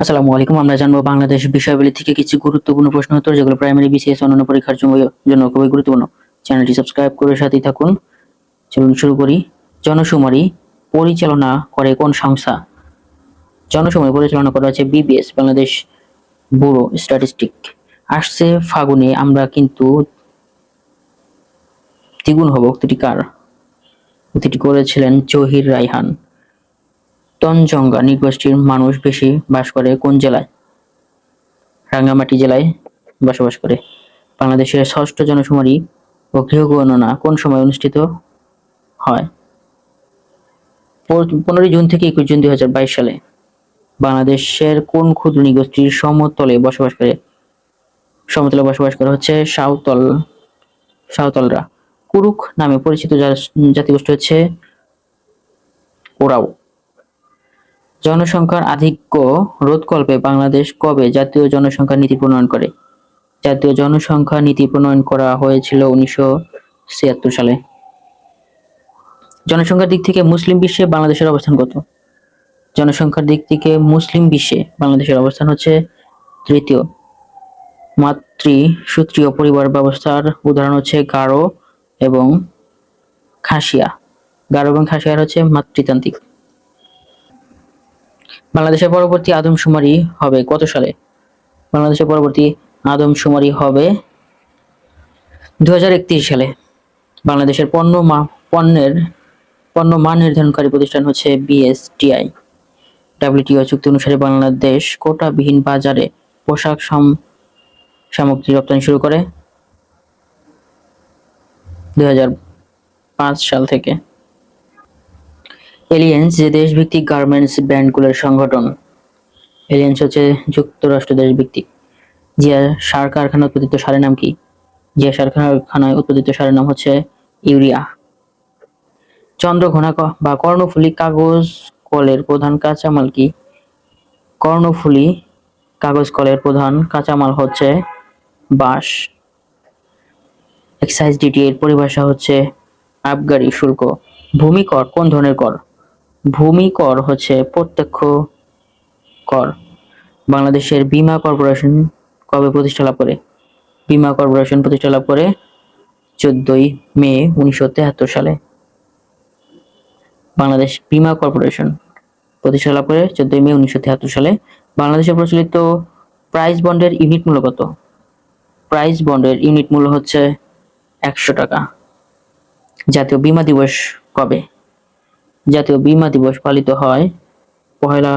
আসসালামু আলাইকুম। আমরা জানবো বাংলাদেশ বিষয়াবলী থেকে কিছু গুরুত্বপূর্ণ প্রশ্ন উত্তর, যেগুলো প্রাইমারি, বিসিএস অন্যান্য পরীক্ষার জন্য খুবই গুরুত্বপূর্ণ। চ্যানেলটি সাবস্ক্রাইব করে সাথেই থাকুন। চলুন শুরু করি। জনশুমারি পরিচালনা করে কোন সংস্থা? জনশুমারি পরিচালনা করা হচ্ছে বিবিএস, বাংলাদেশ ব্যুরো স্ট্যাটিস্টিক। আসছে ফাগুনে আমরা কিন্তু দ্বিগুণ হব, উক্তিটি কার? উক্তিটি করেছিলেন জহির রায়হান। তঞ্চঙ্গা নৃগোষ্ঠীর মানুষ বেশি বাস করে কোন জেলায়? রাঙ্গামাটি জেলায় বসবাস করে। বাংলাদেশের ষষ্ঠ জনশুমারি ও গৃহগণনা কোন সময় অনুষ্ঠিত হয়? 15 জুন থেকে 21 জুন 2022 সালে। বাংলাদেশের কোন ক্ষুদ্র নৃগোষ্ঠীর সমতলে বসবাস করে হচ্ছে সাঁওতালরা। কুরুক নামে পরিচিত জাতিগোষ্ঠী হচ্ছে ওরাও। জনসংখ্যার আধিক্য রোধকল্পে বাংলাদেশ কবে জাতীয় জনসংখ্যা নীতি প্রণয়ন করে? জাতীয় জনসংখ্যা নীতি প্রণয়ন করা হয়েছিল 1976 সালে। জনসংখ্যার দিক থেকে মুসলিম বিশ্বে বাংলাদেশের অবস্থান কত? জনসংখ্যার দিক থেকে মুসলিম বিশ্বে বাংলাদেশের অবস্থান হচ্ছে তৃতীয়। মাতৃসূত্রীয় পরিবার ব্যবস্থার উদাহরণ হচ্ছে গারো এবং খাসিয়া। গারো এবং খাসিয়ার হচ্ছে মাতৃতান্ত্রিক। বাংলাদেশের পরবর্তী আদমশুমারি হবে কত সালে? বাংলাদেশের পরবর্তী আদমশুমারি হবে 2031 সালে। বাংলাদেশের পণ্য মান নির্ধারণকারী প্রতিষ্ঠান হচ্ছে বিএসটিআই। ডাব্লিউটিও চুক্তি অনুসারে বাংলাদেশ কোটাবিহীন বাজারে পোশাক সামগ্রী রপ্তানি শুরু করে 2005 সাল থেকে। এলিয়েন্স যে দেশভিত্তিক গার্মেন্টস ব্র্যান্ডগুলোর সংগঠন। এলিয়েন্স হচ্ছে যুক্তরাষ্ট্র দেশভিত্তিক। জিয়া সার কারখানা উৎপাদিত সারের নাম কি? জিয়া সার কারখানায় উৎপাদিত সারের নাম হচ্ছে ইউরিয়া। চন্দ্রঘোনা বা কর্ণফুলী কাগজ কলের প্রধান কাঁচামাল কি? কর্ণফুলী কাগজ কলের প্রধান কাঁচামাল হচ্ছে বাঁশ। এক্সাইজ ডিউটি এর পরিভাষা হচ্ছে আবগারি শুল্ক। ভূমি কর কোন ধরনের কর? ভূমি কর হচ্ছে প্রত্যক্ষ কর। বাংলাদেশের বীমা কর্পোরেশন কবে প্রতিষ্ঠা লাভ করে? বীমা কর্পোরেশন প্রতিষ্ঠা লাভ করে 14 মে 1973 সালে। বাংলাদেশ বীমা কর্পোরেশন প্রতিষ্ঠা লাভ করে 14 মে 1973 সালে। বাংলাদেশে প্রচলিত প্রাইস বন্ডের ইউনিট মূল্য কত? প্রাইস বন্ডের ইউনিট মূল্য হচ্ছে 100 টাকা। জাতীয় বীমা দিবস কবে? জাতীয় বীমা দিবস পালিত হয় 1